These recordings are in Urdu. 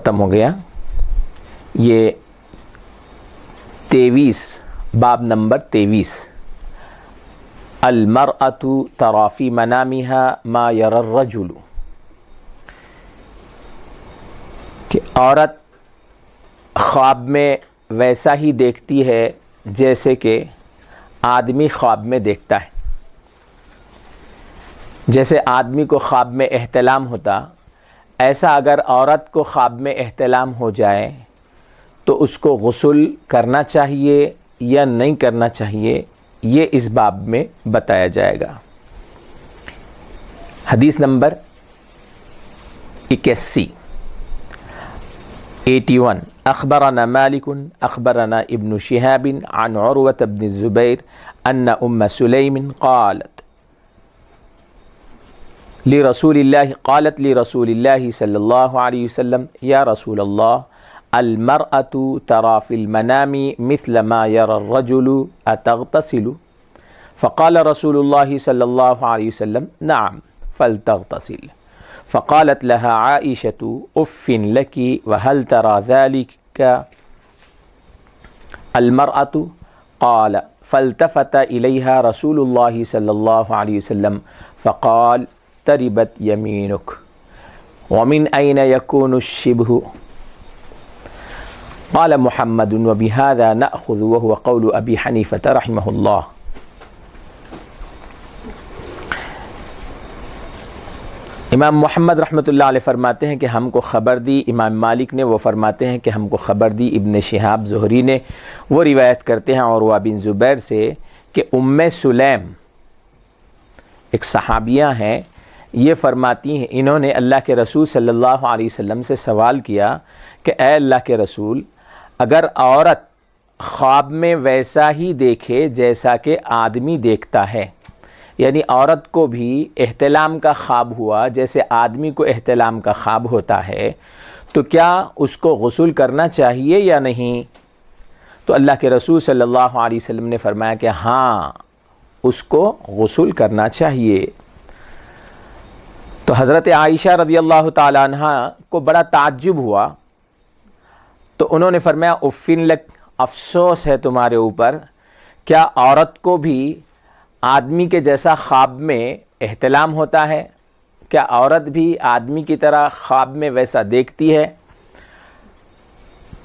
ختم ہو گیا. یہ 23 باب نمبر 23 المرأة ترى في منامها ما يرى الرجل، کہ عورت خواب میں ویسا ہی دیکھتی ہے جیسے کہ آدمی خواب میں دیکھتا ہے. جیسے آدمی کو خواب میں احتلام ہوتا، ایسا اگر عورت کو خواب میں احتلام ہو جائے تو اس کو غسل کرنا چاہیے یا نہیں کرنا چاہیے، یہ اس باب میں بتایا جائے گا. حدیث نمبر 81 اخبرنا مالک اخبرنا ابن شہاب عن عروة بن الزبیر ان ام سلیم قالت لرسول اللہ صلی اللہ علیہ وسلم یا رسول اللہ المرأة ترى في المنام مثل ما يرى الرجل أتغتسل؟ فقال رسول الله صلى الله عليه وسلم نعم فلتغتسل. فقالت لها عائشة أف لك وهل ترى ذلك المرأة؟ قال فالتفت إليها رسول الله صلى الله عليه وسلم فقال تربت يمينك ومن أين يكون الشبه؟ قال محمد وبهذا نأخذ وهو قول أبي حنيفة رحمه الله. امام محمد رحمۃ اللہ علیہ فرماتے ہیں کہ ہم کو خبر دی، امام مالک نے، وہ فرماتے ہیں کہ ہم کو خبر دی ابن شہاب زہری نے. وہ روایت کرتے ہیں عروہ بن زبیر سے کہ ام سلیم ایک صحابیہ ہیں، یہ فرماتی ہیں انہوں نے اللہ کے رسول صلی اللہ علیہ وسلم سے سوال کیا کہ اے اللہ کے رسول، اگر عورت خواب میں ویسا ہی دیکھے جیسا کہ آدمی دیکھتا ہے، یعنی عورت کو بھی احتلام کا خواب ہوا جیسے آدمی کو احتلام کا خواب ہوتا ہے، تو کیا اس کو غسل کرنا چاہیے یا نہیں؟ تو اللہ کے رسول صلی اللہ علیہ وسلم نے فرمایا کہ ہاں، اس کو غسل کرنا چاہیے. تو حضرت عائشہ رضی اللہ تعالیٰ عنہ کو بڑا تعجب ہوا، تو انہوں نے فرمایا افن لک، افسوس ہے تمہارے اوپر، کیا عورت کو بھی آدمی کے جیسا خواب میں احتلام ہوتا ہے؟ کیا عورت بھی آدمی کی طرح خواب میں ویسا دیکھتی ہے؟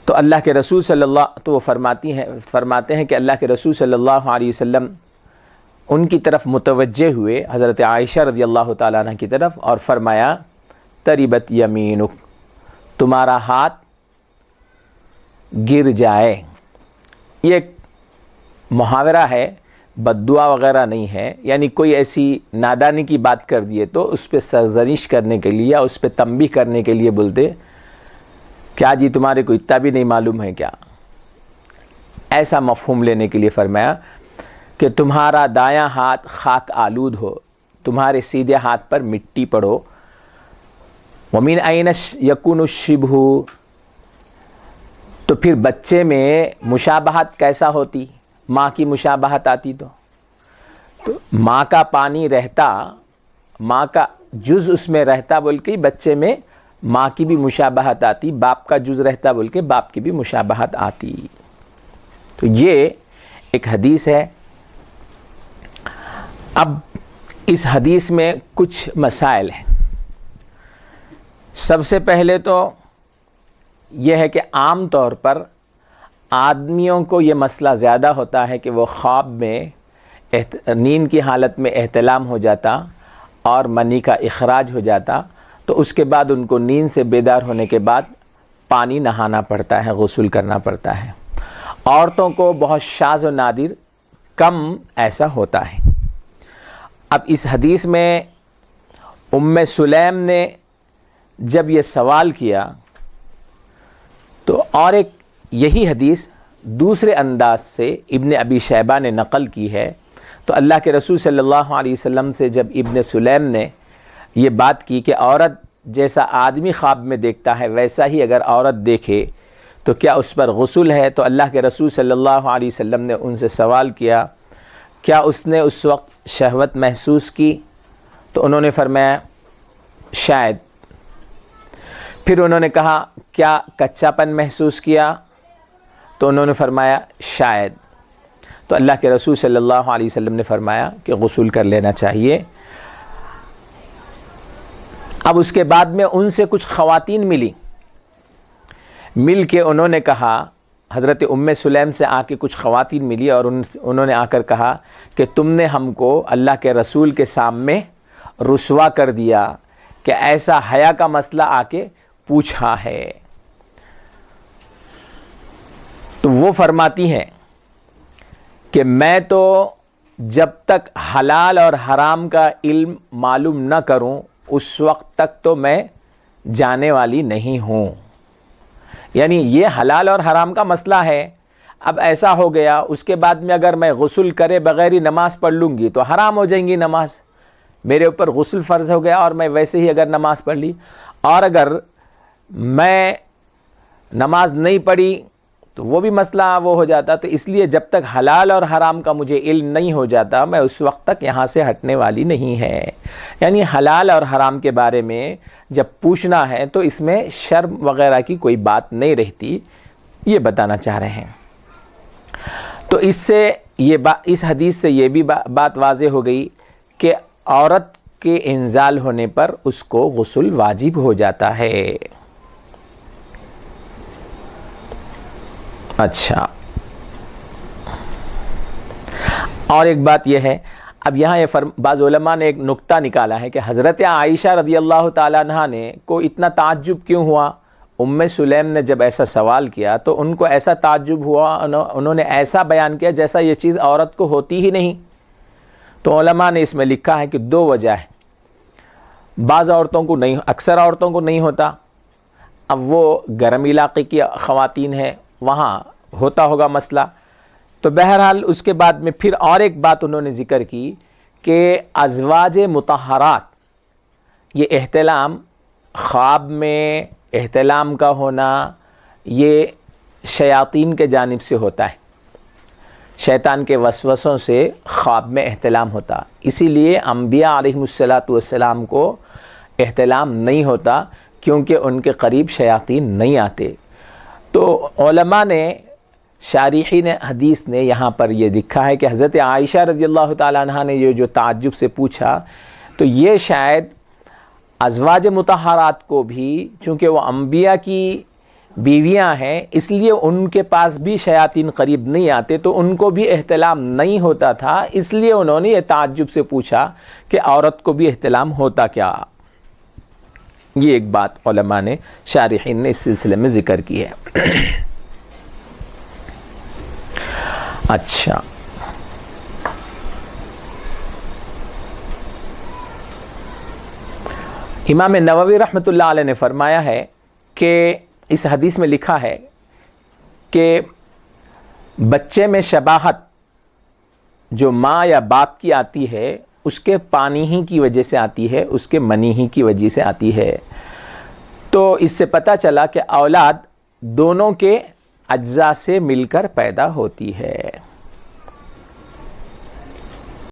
تو اللہ کے رسول وہ فرماتے ہیں کہ اللہ کے رسول صلی اللہ علیہ وسلم ان کی طرف متوجہ ہوئے، حضرت عائشہ رضی اللہ تعالیٰ عنہ کی طرف، اور فرمایا تربت یمینک، تمہارا ہاتھ گر جائے. یہ ایک محاورہ ہے، بد دعا وغیرہ نہیں ہے، یعنی کوئی ایسی نادانی کی بات کر دیے تو اس پہ سرزنش کرنے کے لیے یا اس پہ تنبیہ کرنے کے لیے بولتے کیا جی تمہارے کو اتنا بھی نہیں معلوم ہے کیا، ایسا مفہوم لینے کے لیے فرمایا کہ تمہارا دایاں ہاتھ خاک آلود ہو، تمہارے سیدھے ہاتھ پر مٹی پڑو. وَمِنْ أَيْنَ يَكُونُ الشِّبْهُ، تو پھر بچے میں مشابہت کیسا ہوتی؟ ماں کی مشابہت آتی تو ماں کا پانی رہتا، ماں کا جز اس میں رہتا بول کے بچے میں ماں کی بھی مشابہت آتی، باپ کا جز رہتا بول کے باپ کی بھی مشابہت آتی. تو یہ ایک حدیث ہے. اب اس حدیث میں کچھ مسائل ہیں. سب سے پہلے تو یہ ہے کہ عام طور پر آدمیوں کو یہ مسئلہ زیادہ ہوتا ہے کہ وہ خواب میں نیند کی حالت میں احتلام ہو جاتا اور منی کا اخراج ہو جاتا، تو اس کے بعد ان کو نیند سے بیدار ہونے کے بعد پانی نہانا پڑتا ہے، غسل کرنا پڑتا ہے. عورتوں کو بہت شاذ و نادر کم ایسا ہوتا ہے. اب اس حدیث میں ام سلیم نے جب یہ سوال کیا تو اور ایک یہی حدیث دوسرے انداز سے ابن ابی شیبہ نے نقل کی ہے. تو اللہ کے رسول صلی اللہ علیہ وسلم سے جب ابن سلیم نے یہ بات کی کہ عورت جیسا آدمی خواب میں دیکھتا ہے ویسا ہی اگر عورت دیکھے تو کیا اس پر غسل ہے، تو اللہ کے رسول صلی اللہ علیہ وسلم نے ان سے سوال کیا کیا اس نے اس وقت شہوت محسوس کی؟ تو انہوں نے فرمایا شاید. پھر انہوں نے کہا کیا کچا پن محسوس کیا؟ تو انہوں نے فرمایا شاید۔ تو اللہ کے رسول صلی اللہ علیہ وسلم نے فرمایا کہ غسل کر لینا چاہیے۔ اب اس کے بعد میں ان سے کچھ خواتین مل کے انہوں نے کہا، حضرت ام سلیم سے آ کے کچھ خواتین ملی اور انہوں نے آ کر کہا کہ تم نے ہم کو اللہ کے رسول کے سامنے رسوا کر دیا کہ ایسا حیا کا مسئلہ آ کے پوچھا ہے۔ تو وہ فرماتی ہیں کہ میں تو جب تک حلال اور حرام کا علم معلوم نہ کروں اس وقت تک تو میں جانے والی نہیں ہوں۔ یعنی یہ حلال اور حرام کا مسئلہ ہے، اب ایسا ہو گیا اس کے بعد میں اگر میں غسل کرے بغیر ہی نماز پڑھ لوں گی تو حرام ہو جائیں گی نماز، میرے اوپر غسل فرض ہو گیا اور میں ویسے ہی اگر نماز پڑھ لی، اور اگر میں نماز نہیں پڑھی تو وہ بھی مسئلہ وہ ہو جاتا۔ تو اس لیے جب تک حلال اور حرام کا مجھے علم نہیں ہو جاتا میں اس وقت تک یہاں سے ہٹنے والی نہیں ہے۔ یعنی حلال اور حرام کے بارے میں جب پوچھنا ہے تو اس میں شرم وغیرہ کی کوئی بات نہیں رہتی، یہ بتانا چاہ رہے ہیں۔ تو اس حدیث سے یہ بھی بات واضح ہو گئی کہ عورت کے انزال ہونے پر اس کو غسل واجب ہو جاتا ہے۔ اچھا، اور ایک بات یہ ہے، اب یہاں بعض علماء نے ایک نقطہ نکالا ہے کہ حضرت عائشہ رضی اللہ تعالیٰ عنہ نے کو اتنا تعجب کیوں ہوا؟ ام سلیم نے جب ایسا سوال کیا تو ان کو ایسا تعجب ہوا، انہوں نے ایسا بیان کیا جیسا یہ چیز عورت کو ہوتی ہی نہیں۔ تو علماء نے اس میں لکھا ہے کہ دو وجہ ہے، بعض عورتوں کو نہیں، اکثر عورتوں کو نہیں ہوتا، اب وہ گرم علاقے کی خواتین ہیں وہاں ہوتا ہوگا مسئلہ۔ تو بہرحال اس کے بعد میں پھر اور ایک بات انہوں نے ذکر کی کہ ازواج مطہرات، یہ احتلام، خواب میں احتلام کا ہونا یہ شیاطین کے جانب سے ہوتا ہے، شیطان کے وسوسوں سے خواب میں احتلام ہوتا، اسی لیے انبیاء علیہ السلام کو احتلام نہیں ہوتا کیونکہ ان کے قریب شیاطین نہیں آتے۔ تو علماء نے، شارحین حدیث نے یہاں پر یہ لکھا ہے کہ حضرت عائشہ رضی اللہ تعالیٰ عنہ نے یہ جو تعجب سے پوچھا تو یہ شاید ازواج مطہرات کو بھی، چونکہ وہ انبیاء کی بیویاں ہیں اس لیے ان کے پاس بھی شیاطین قریب نہیں آتے، تو ان کو بھی احتلام نہیں ہوتا تھا، اس لیے انہوں نے یہ تعجب سے پوچھا کہ عورت کو بھی احتلام ہوتا کیا۔ یہ ایک بات علماء نے، شارحین نے اس سلسلے میں ذکر کی ہے۔ اچھا، امام نووی رحمۃ اللہ علیہ نے فرمایا ہے کہ اس حدیث میں لکھا ہے کہ بچے میں شباہت جو ماں یا باپ کی آتی ہے اس کے پانی ہی کی وجہ سے آتی ہے، اس کے منی ہی کی وجہ سے آتی ہے۔ تو اس سے پتہ چلا کہ اولاد دونوں کے اجزاء سے مل کر پیدا ہوتی ہے۔